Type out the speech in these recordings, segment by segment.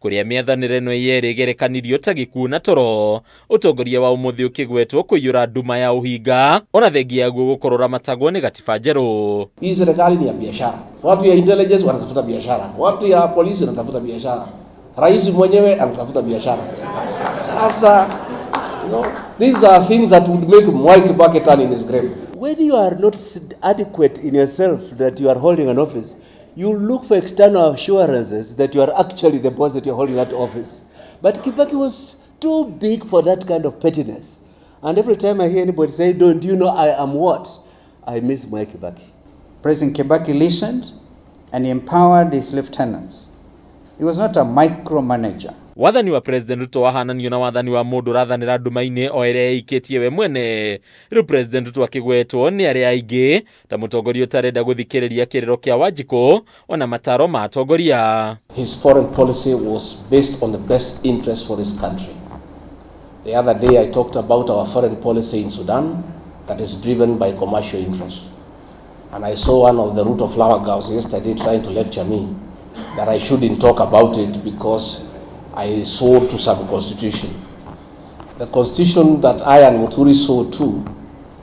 kuria miathanire no yeri gerekanirio ta gikuo na toro utongoria wa umuthi ukigwetwo kuiyura nduma ya uhinga ona thengia yaguo gukorora matagwo ni gatiba njeru. Hii serikali ni ya biashara, watu ya intelligence wanatafuta biashara, watu ya polisi wanatafuta biashara, rais mwenyewe anatafuta biashara. Sasa these are things that would make Mwai Kibaki turn in his grave. When you are not adequate in yourself that you are holding an office, you look for external assurances that you are actually the boss that you are holding that office. But Kibaki was too big for that kind of pettiness. And every time I hear anybody say, "Don't you know I am what?" I miss Mwai Kibaki. President Kibaki listened and he empowered his lieutenants. He was not a micromanager. Wathani wa President Ruto wahananio na wathani wa mundu rathanira nduma-ini o iria ikitie we mwene. Riu President Ruto akigwetwo ni aria aingi ta mutongoria utarenda guthikiriria kiriro kia Wanjiku ona mataro ma atongoria. His foreign policy was based on the best interest for this country. The other day I talked about our foreign policy in Sudan that is driven by commercial interest. And I saw one of the Ruto flower girls yesterday trying to lecture me that I shouldn't talk about it because I sold to some constitution. The constitution that I and Muturi sold to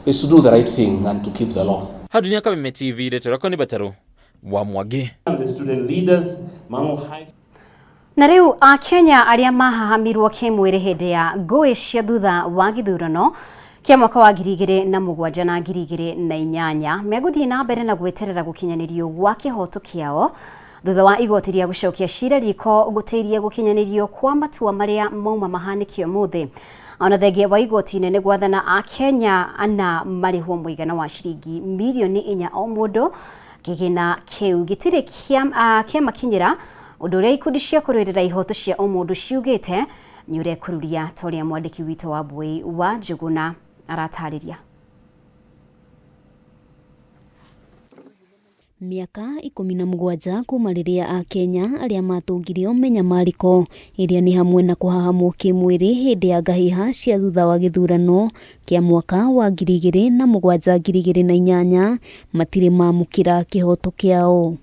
is to do the right thing and to keep the law. Hadunia Kameme TV retorako ni Bataru wa Mwage. The student leaders Mangu High. Na riu a Kenya aria mahahamirwo kimwiri hindi ya ngui cia thutha wa githurano kia mwaka wa 2007 na 2008 meguthii na mbere na gweterera gukinyanirio gwa kihoto kiao thutha wa igoti ria gucokia cira riko guteirie gukinyanirio kwa matua maria mauma mahanikio muthi ona thengia wa igoti nene gwathana a Kenya ana marihwo muigana wa ciringi milioni 4 o mundu kigina kiu gitire kia makinyira undu uria ikundi cia kurwirira ihoto cia o mundu ciugite ni uria kururia toria mwandiki wito wa Bui wa Njuguna aratariria. Miaka 17 kuma riria a Kenya aria matungirio menyamariko iria ni hamwe na kuhahamwo kimwiri hindi ya ngahiha cia thutha wa githurano kia mwaka wa 2007-2008 matire mamukira kihoto kiao.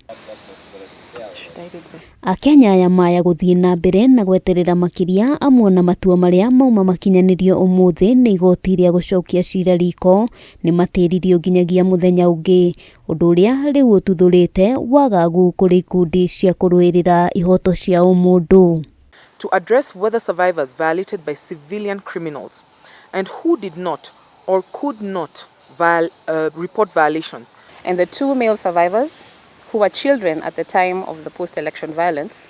A Kenya aya maya guthii na mbere na gweterera makiria amwe na matua maria mauma makinyanirio umuthi ni igoti ria gucokia cira riko ni matiririo nginyagia muthenya ungi undu uria riu ututhurite wagagu kuri ikundi cia kurwirira ihoto cia umundu. To address whether survivors violated by civilian criminals and who did not or could not report violations. And the 2 male survivors who were children at the time of the post-election violence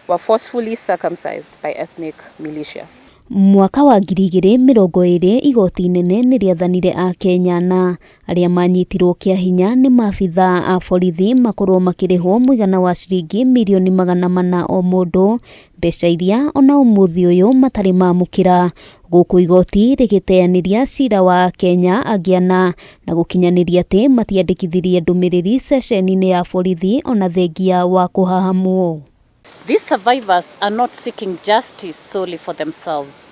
were forcefully circumcised by ethnic militia. Mwaka wa 2020 igoti nene ni riathanire a Kenya na aria manyitirwo kia hinya ni maabitha a borithi makorwo makirihwo muigana wa ciringi milioni 400 o mundu mbeca iria ona umuthi uyu matari mamukira guku igoti rigiteaniria cira wa Kenya agiana na gukinyaniria ati matiandikithirie ndumiriri ceceni-ini ya borithi ona thengia wa kuhahamwo. These survivors are not seeking justice solely for themselves.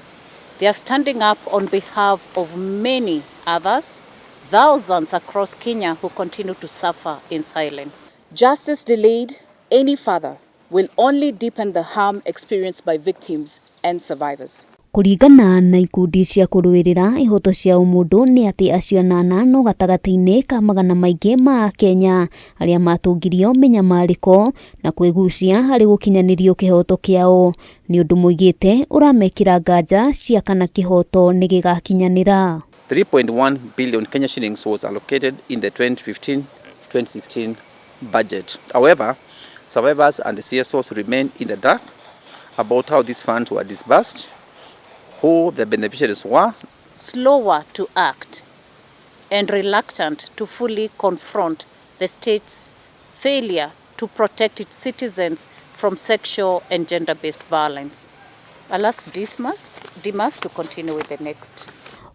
They are standing up on behalf of many others, thousands across Kenya who continue to suffer in silence. Justice delayed any further will only deepen the harm experienced by victims and survivors. Kuringana na ikundi cia kurwirira ihoto cia umundu ni ati acio 8 no gatagati-ini ka magana maingi ma Kenya aria matungirio menyamariko na kwigucia hari gukinyanirio kihoto kiao ni undu muigite uramekira nganja cia kana kihoto ni gigakinyanira. 3.1 billion Kenya shillings was allocated in the 2015-2016 budget. However, survivors and the CSOs remain in the dark about how these funds were disbursed, who the beneficiaries were. Slower to act and reluctant to fully confront the state's failure to protect its citizens from sexual and gender-based violence. I'll ask Dimas to continue with the next.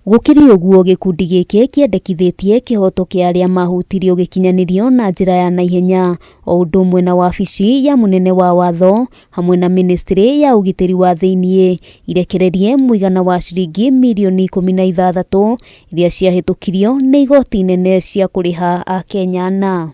Gukiri uguo gikundi giki kiendekithitie kihoto kia aria mahutirio gikinyanirio na njira ya naihenya o undu mwe na wabici ya munene wa watho hamwe na ministry ya ugitiri wa thiini irekererie muigana wa ciringi milioni 16 iria ciahitukirio ni igoti nene cia kuriha a Kenya na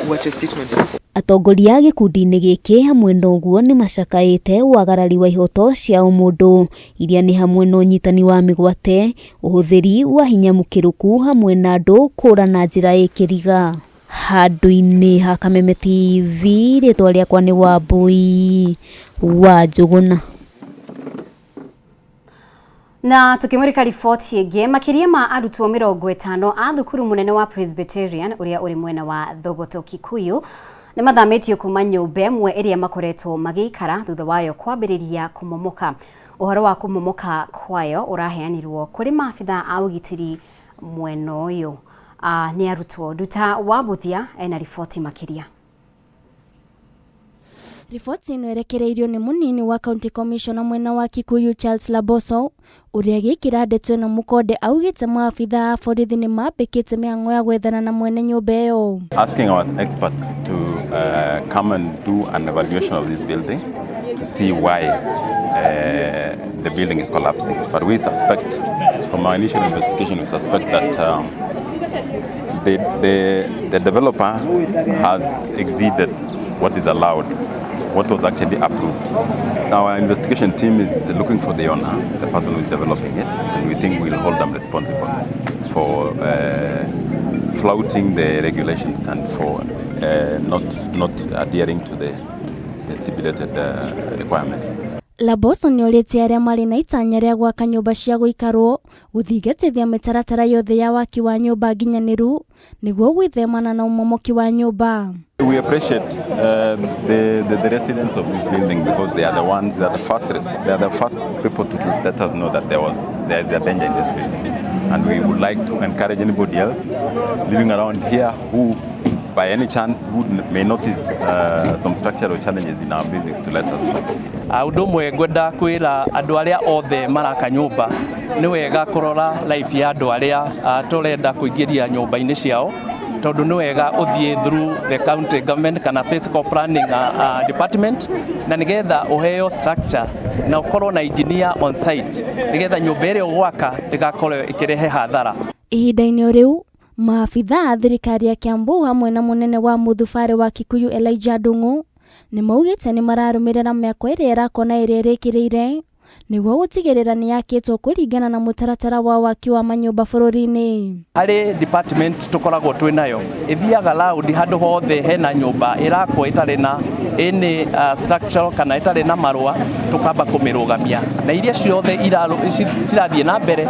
Wache statement. Atongoria gikundi-inĩ gĩkĩ hamwe na ũguo nĩ macakaĩte wagarari wa ihoto cia ũmũndũ iria nĩ hamwe na ũnyitani wa mĩgwate, ũhũthĩri wa hinya mũkĩrũku hamwe na andũ kũũra na njĩra ĩkĩriga. Handũ-inĩ ha Kameme TV, rĩtwa rĩakwa nĩ Wambui wa Njũgũna. Na tukimurika riboti ĩngĩ, makĩria ma arutwo 50 a thukuru mũnene wa Presbyterian ũrĩa ũrĩ mwena wa Thogoto Kikuyu nĩ mathamĩtio kuma nyũmba ĩmwe ĩrĩa makoretwo magĩikara thutha wayo kwambĩrĩria kũmomoka. Ũhoro wa kũmomoka kwayo ũraheanirwo kũrĩ maabitha a ũgitĩri mwena ũyũ. Nĩ arutwo. Nduta wa Buthia ena riboti makĩria. Riboti ĩno erekereirio nĩ mũnini wa County Commissioner mwena wa Kikuyu Charles Laboso ũrĩa gĩkĩra ndeto ĩno mũkonde augĩte maabitha a borithi nĩ mambĩkĩte mĩhang'o ya gwethana na mwene nyũmba ĩyo. Asking our experts to come and do an evaluation of this building to see why the building is collapsing. But we suspect, from our initial investigation, we suspect that the developer has exceeded what is allowed, what was actually approved. Our investigation team is looking for the owner, the person who is developing it, and we think we'll hold them responsible for flouting the regulations and for not adhering to the stipulated requirements. Laboso nĩ orĩtie arĩa marĩ na itanya rĩa gwaka nyũmba cia gũikarwo gũthigatithia mĩtaratara yothe ya waki wa nyũmba nginyanĩru nĩguo gwĩthemana na ũmomoki wa nyũmba. We appreciate the residents of this building because they are the first people to let us know that there is a danger in this building, and we would like to encourage anybody else living around here who by any chance who may notice some structural challenges in our buildings to let us know. Ũndũ ũmwe ngwenda kwĩra andũ arĩa othe maraka nyũmba nĩ wega kũrora life ya andũ arĩa tũrenda kũingĩria nyũmba-inĩ ciao, tondũ nĩ wega ũthiĩ through the county government kana physical planning department na nĩgetha ũheo structure na ũkorwo na engineer on site nĩgetha nyũmba ĩrĩa ũgwaka ndĩgakorwo ĩkĩrehe hathara. Ihinda-inĩ rĩu maabitha a thirikari ya Kiambu hamwe na mũnene wa mũthubarĩ wa Kikuyu Elijah Ndung'u nĩ maugĩte nĩ mararũmĩrĩra mĩako ĩrĩa ĩrakona ĩrĩa ĩrĩkĩrĩire nĩguo gũtigĩrĩra nĩ yakĩtwo kũringana na mũtaratara wa waki wa manyũmba bũrũri-inĩ. Harĩ department tũkoragwo twĩ nayo ĩthiaga round handũ hothe hena nyũmba ĩrakwo ĩtarĩ na any structure kana ĩtarĩ na marũa tũkamba kũmĩrũgamia, na iria ciothe cirathiĩ na mbere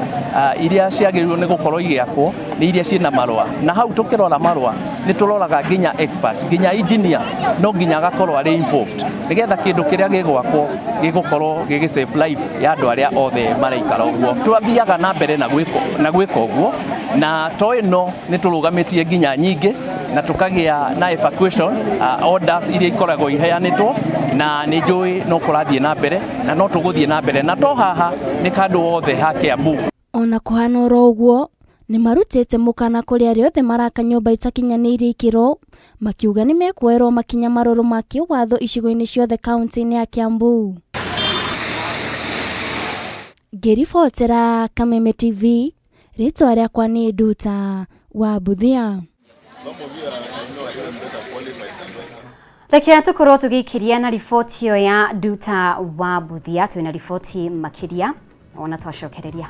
iria ciagĩrĩirwo nĩ gũkorwo igĩakwo nĩ iria ciĩna marũa, na hau tũkĩrora marũa nĩ tũroraga nginya expert, nginya engineer no nginya agakorwo arĩ involved nĩgetha kĩndũ kĩrĩa gĩgwakwo gĩgũkorwo gĩgĩ-save life ya andũ arĩa othe maraikara ũguo. Twathiaga na mbere na gwĩka ũguo, na to ĩno nĩ tũrũgamĩtie nginya nyingĩ na tũkagĩa na evacuation orders iria ikoragwo iheanĩtwo, na nĩ njũĩ no kũrathiĩ na mbere na no tũgũthiĩ na mbere, na to haha nĩ kandũ wothe ha Kiambu. Ona kũhana oro ũguo nĩ marutĩte mũkana kũrĩ arĩa othe maraka nyũmba itakinyanĩirie ikĩro, makiuga nĩ mekuoerwo makinya marũrũ ma kĩwatho icigo-inĩ ciothe kaunti-inĩ ya Kiambu. Ngĩribotera Kameme TV, rĩtwa rĩakwa nĩ Nduta wa Buthia. Reke tũkorwo tũgĩikĩria na riboti ĩyo ya Nduta wa Buthia, twĩna riboti makĩria ona twacokereria.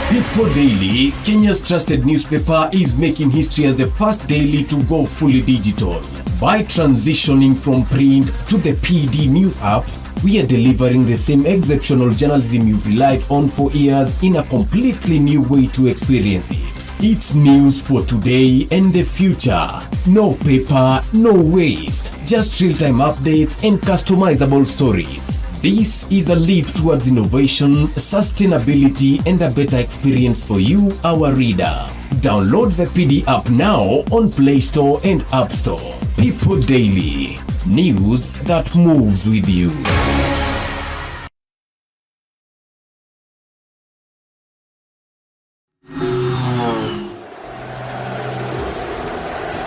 People Daily, Kenya's trusted newspaper, is making history as the first daily to go fully digital. By transitioning from print to the PD News app, we are delivering the same exceptional journalism you've relied on for years in a completely new way to experience it. It's news for today and the future. No paper, no waste. Just real-time updates and customizable stories. This is a leap towards innovation, sustainability, and a better experience for you, our reader. Download the PD app now on Play Store and App Store. People Daily. News that moves with you.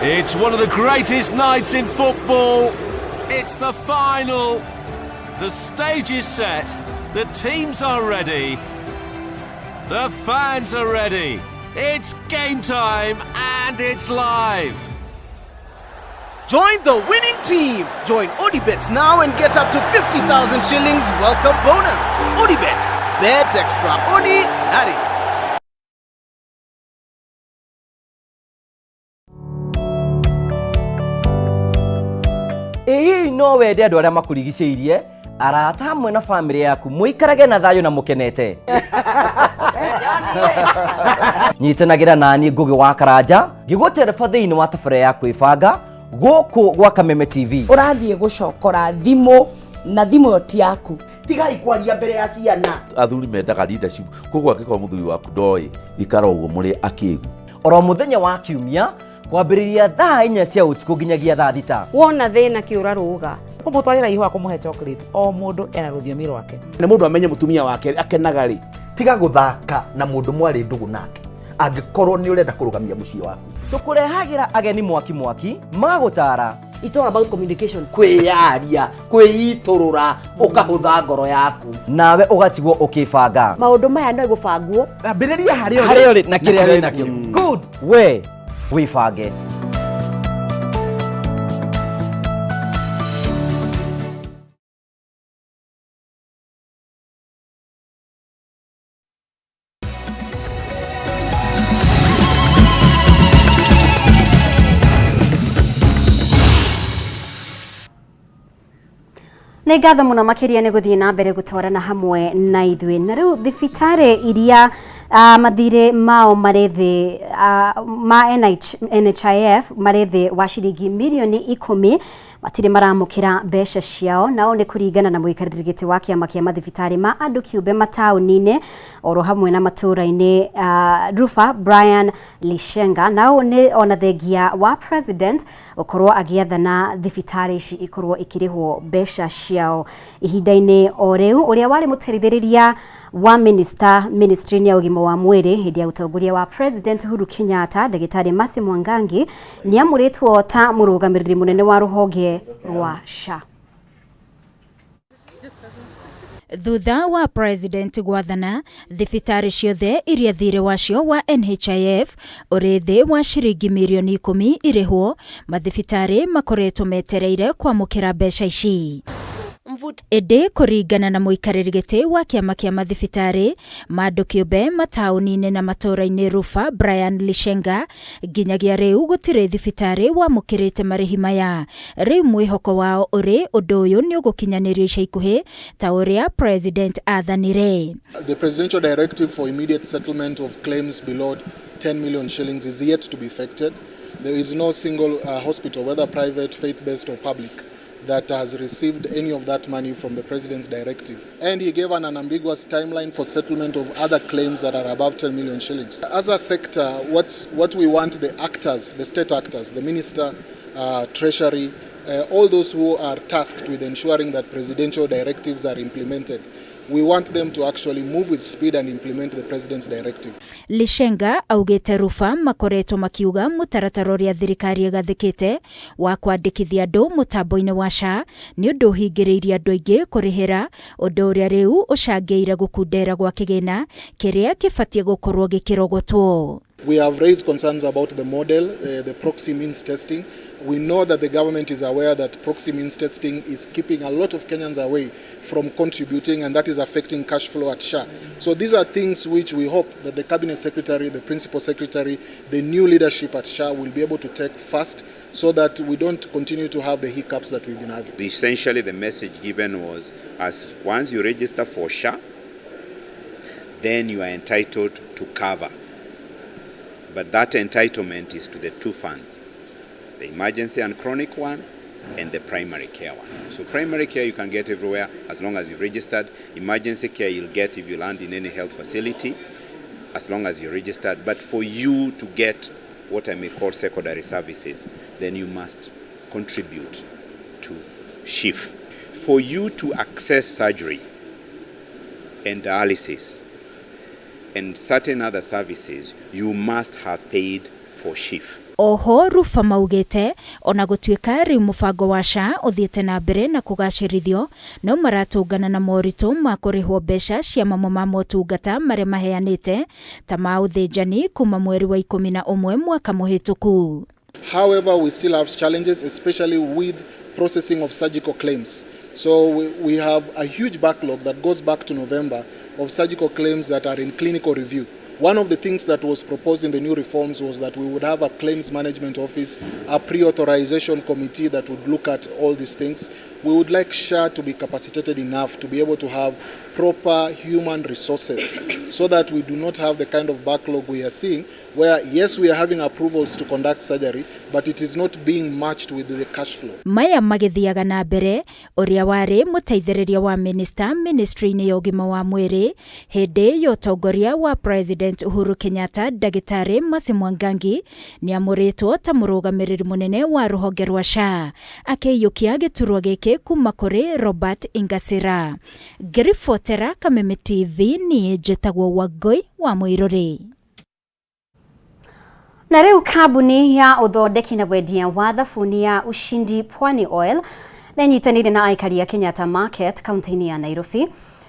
It's one of the greatest nights in football. It's the final. The stage is set. The teams are ready. The fans are ready. It's game time and it's live. Join the winning team. Join ODBets now and get up to 50,000 shillings welcome bonus. ODBets, bet extra. Odi, Harry. Ĩĩ no wende andũ arĩa makũrigicĩirie arata hamwe na famĩlĩ yaku mũikarage na thayũ na mũkenete. Nyitanagĩra naniĩ Ngũgĩ wa Karanja ngĩgũtereba thĩinĩ wa tabarĩra ya kwĩbanga gũkũ gwa Kameme TV. Ũrathiĩ gũcokora thimũ na thimũ yo ti yaku. Tigai kwaria mbere ya ciana. Athuri mendaga leadership koguo angĩkorwo mũthuri waku ndoĩ ikara ũguo mũrĩ akĩĩgu. Oro mũthenya wa Kiumia kwambĩrĩria thaa 4 cia ũtukũ nginyagia thaa 6. Wona thĩna kĩũra rũga. Kũmũtwarĩra ihũa kũmũhe chocolate o mũndũ ena rũthiomi rwake. Nĩ mũndũ amenye mũtumia wake akenaga rĩ. Tiga gũthaka na mũndũ mwarĩ ndũgũ nake. Angĩkorwo nĩ ũrenda kũrũgamia mũciĩ waku. Tũkũrehagĩra ageni mwaki magũtara. It's all about communication. Kwĩyaria, kwĩitũrũra, ũkahũtha ngoro yaku. Nawe ũgatigwo ũkĩbanga. Maũndũ maya no gũbangwo. Ambĩrĩria harĩa ũrĩ na kĩrĩa wĩ nakĩo. Good. We wĩbange. Nĩ ngatho mũno makĩria nĩ gũthiĩ na mbere gũtwarana hamwe na ithuĩ na rĩu thibitarĩ iria mathirĩ mao marethĩ ma NHIF marethĩ wa ciringi mirioni 10 matirĩ maramũkĩra mbeca ciao, nao nĩ kũringana na mũikarĩri gĩtĩ wa kĩama kĩa mathibitarĩ ma andũ kĩũmbe mataũni-inĩ oro hamwe na matũũra-inĩ Rufa Brian Lishenga. Nao nĩ ona thengia wa president ũkorwo agĩathana thibitarĩ ici ikorwo ikĩrĩhwo mbeca ciao ihinda-inĩ o rĩu. Ũrĩa warĩ mũteithĩrĩria wa ministry-inĩ ya ũgima wa mwĩrĩ hĩndĩ ya ũtongoria wa president Uhuru Kenyatta, ndagĩtarĩ Mercy Mwangangi nĩ amũrĩtwo ta mũrũgamĩrĩri mũnene wa rũhonge rwa SHA. Thutha wa president gwathana, thibitarĩ ciothe iria thirĩ wacio wa NHIF ũrĩ thĩ wa ciringi mirioni 10 irĩhwo, mathibitarĩ makoretwo metereire kwamũkĩra mbeca ici. Ĩndĩ kũringana na mũikarĩri gĩtĩ wa kĩama kĩa mathibitarĩ ma andũ kĩũmbe mataũni-inĩ na matũũra-inĩ Rufa Brian Lishenga, nginyagia rĩu gũtirĩ thibitarĩ wamũkĩrĩte marĩhi maya. Rĩu mwĩhoko wao ũrĩ ũndũ ũyũ nĩ ũgũkinyanĩrio ica ikuhĩ ta ũrĩa president athanire. The presidential directive for immediate settlement of claims below 10 million shillings is yet to be effected. There is no single hospital, whether private, faith-based or public, that has received any of that money from the president's directive. And he gave an unambiguous timeline for settlement of other claims that are above 10 million shillings. As a sector, what we want the actors, the state actors, the minister, treasury, all those who are tasked with ensuring that presidential directives are implemented, we want them to actually move with speed and implement the president's directive. Lishenga augĩte Rufa makoretwo makiuga mũtaratara ũrĩa thirikari ĩgathĩkĩte wa kwandĩkithia andũ mũtambo-inĩ wa SHA nĩ ũndũ ũhingĩrĩirie andũ aingĩ kũrĩhĩra, ũndũ ũrĩa rĩu ũcangĩire gũkundera gwa kĩgĩna kĩrĩa kĩbatiĩ gũkorwo gĩkĩrogotwo. We have raised concerns about the model, the proxy means testing. We know that the government is aware that proxy means testing is keeping a lot of Kenyans away from contributing, and that is affecting cash flow at SHA. So these are things which we hope that the cabinet secretary, the principal secretary, the new leadership at SHA will be able to take fast so that we don't continue to have the hiccups that we've been having. Essentially, the message given was, as once you register for SHA, then you are entitled to cover. But that entitlement is to the two funds, the emergency and chronic one and the primary care one. So primary care you can get everywhere as long as you're registered. Emergency care you'll get if you land in any health facility as long as you're registered. But for you to get what I may call secondary services, then you must contribute to SHIF. For you to access surgery and dialysis and certain other services, you must have paid for SHIF. Oho Rufa maugite ona gutuika riu mubango wa SHA uthiete na mbere na kugacirithio no maratungana na moritu ma kurihwo mbeca cia mamo ma motungata maria maheanite ta ma uthinjani kuma mweri wa 11 mwaka muhituku. However, we still have challenges, especially with processing of surgical claims. So we have a huge backlog that goes back to November of surgical claims that are in clinical review. One of the things that was proposed in the new reforms was that we would have a claims management office, a pre-authorization committee that would look at all these things. We would like SHA to be capacitated enough to be able to have proper human resources so that we do not have the kind of backlog we are seeing where, yes, we are having approvals to conduct surgery, but it is not being matched with the cash flow. Maya magithiaga na mbere uria wari muteithĩrĩria wa ministry-inĩ ya ũgima wa mwĩrĩ hĩndĩ ya ũtongoria wa President Uhuru Kenyatta. Ndagĩtarĩ Mercy Mwangangi nĩ amũrĩtwo ta mũrũgamĩrĩri mũnene wa rũhonge rwa SHA akĩiyũkia gĩturwa gĩkĩ kuma kũrĩ Robert Ingasira. Ngĩribotera Kameme TV niĩ njĩtagwo Wangui wa Mũirũrĩ. Na rĩu kambuni ya ũthondeki na wendia wa thabuni ya Ushindi Pwani Oil nĩnyitanĩire na aikari a Kenyatta Market kaunti-inĩ ya Nairobi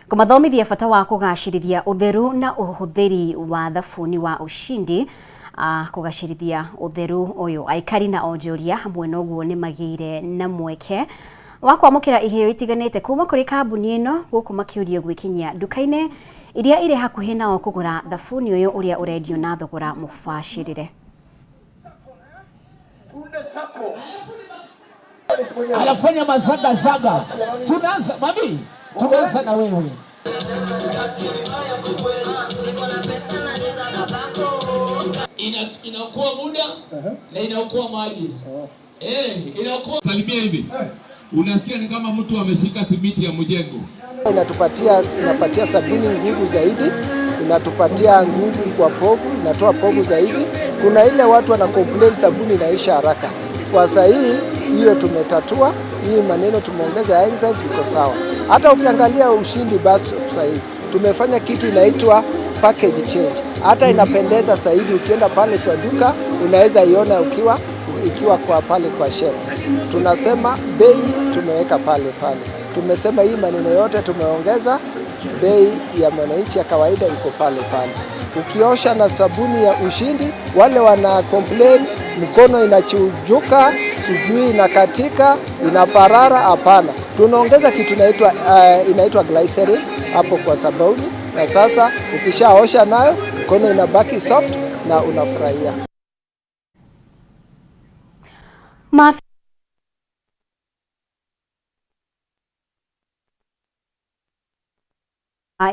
kũmathomithia bata wa kũgacĩrithia ũtheru na ũhũthĩri wa thabuni wa Ushindi. Kũgacĩrithia ũtheru ũyũ, aikari na onjoria hamwe na ũguo nĩ magĩire na mweke wa kwamũkĩra iheo itiganĩte kuma kũrĩ kambuni ĩno gũkũ makĩũrio gwĩkinyia nduka-inĩ iria irĩ hakuhĩ nao kũgũra thabuni ũyũ ũrĩa ũrendio na thogora mũbacĩrĩre. Anafanya mazaga. Tunaanza mami, tunaanza na wewe. Inaokoa muda na inaokoa maji. Inaokoa. Salimia hivi. Unasikia ni kama mtu ameshika simiti ya mjengo. Inapatia sabuni nguvu zaidi, inatupatia nguvu kwa povu, inatoa povu zaidi. Kuna ile watu wana complain sabuni inaisha haraka. Kwa sasa hiyo tumetatua, hii maneno tumeongeza enzymes iko sawa. Hata ukiangalia Ushindi basi sasa tumefanya kitu inaitwa package change. Hata inapendeza zaidi, ukienda pale kwa duka unaweza iona ikiwa kwa pale kwa shelf. Tunasema bei tumeweka pale. Tumesema hii maneno yote tumeongeza, bei ya mwananchi ya kawaida iko pale. Ukiosha na sabuni ya Ushindi, wale wana complain mkono inachujuka, sijui inakatika, inaparara, hapana. Tunaongeza kitu inaitwa glycerin hapo kwa sabuni, na sasa ukishaosha nayo mkono inabaki soft na unafurahia.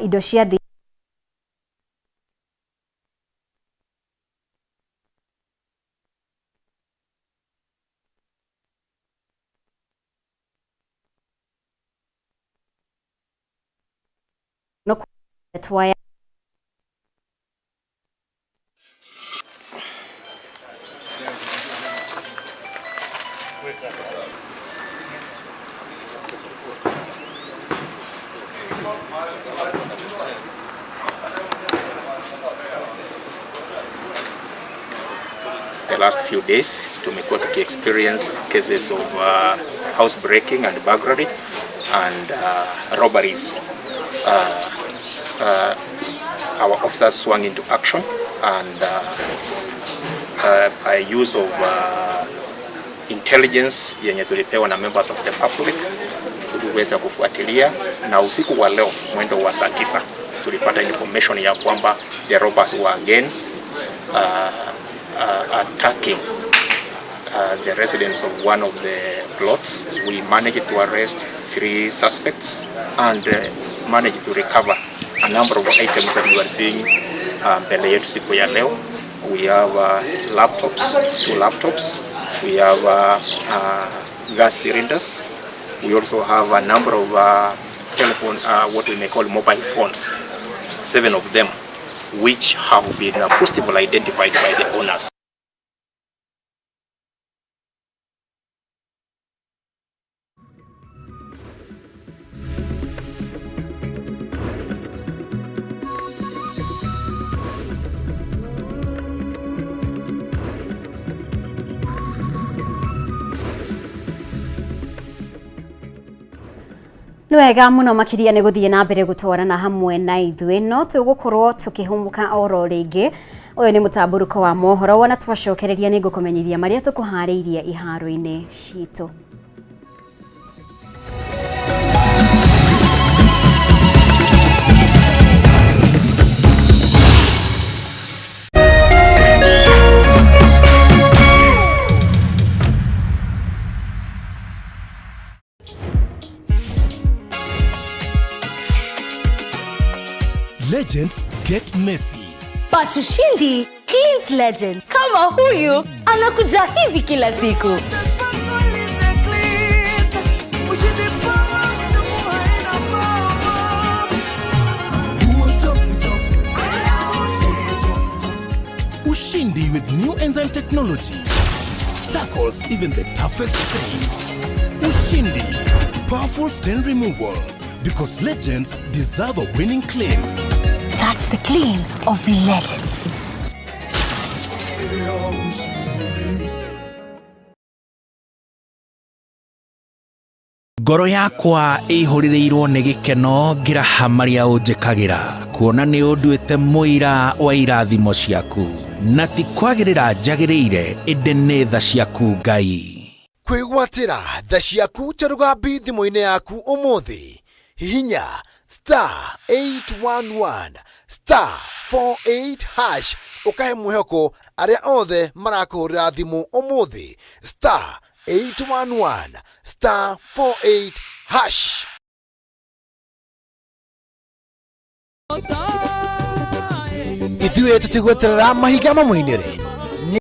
Indo cia thĩ no twaya The last few days tumekuwa experience cases of house breaking and burglary and robberies. Our officers swung into action and by use of intelligence yenye tulipewa na members of the public tuliweza kufuatilia, na usiku wa leo mwendo wa saa 9 tulipata information ya kwamba the robbers were again attacking the residents of one of the plots. We managed to arrest 3 suspects and managed to recover a number of items that we were seeing mbele yetu siku ya leo. We have laptops, 2 laptops. We have gas cylinders. We also have a number of telephone, what we may call mobile phones, 7 of them, which have been positively identified by the owners. Nĩ wega mũno makĩria nĩ gũthiĩ na mbere gũtwarana hamwe na ithuĩ no tũgũkorwo tũkĩhũmũka oro rĩngĩ. Ũyũ nĩ mũtambũrũko wa mohoro wona twacokereria nĩ ngũkũmenyithia marĩa tũkũharĩirie iharo-inĩ citũ. Legends get messy. But Ushindi cleans legend. Kama huyu anakuja hivi kila siku. Ushindi with new enzyme technology tackles even the toughest stains. Ushindi, powerful stain removal. Because legends deserve a winning clean. That's the clean of legends. Ngoro yakwa ihurireirwo nĩ gĩkeno ngĩraha marĩa ũnjĩkagĩra kuona nĩ ũnduĩte mũira wa irathimo ciaku na ti kwagĩrĩra njagĩrĩire ĩndĩ nĩ tha ciaku Ngai. Kwĩgwatĩra tha ciaku ta rũgambi thimũ-inĩ yaku ũmũthĩ. Hihinya *811 *48# ukahe mwĩhoko arĩa othe marakũhũrĩra thimũ ũmũthĩ *811 *48#. Ithuĩ tũtigweterera mahiga mamũinĩre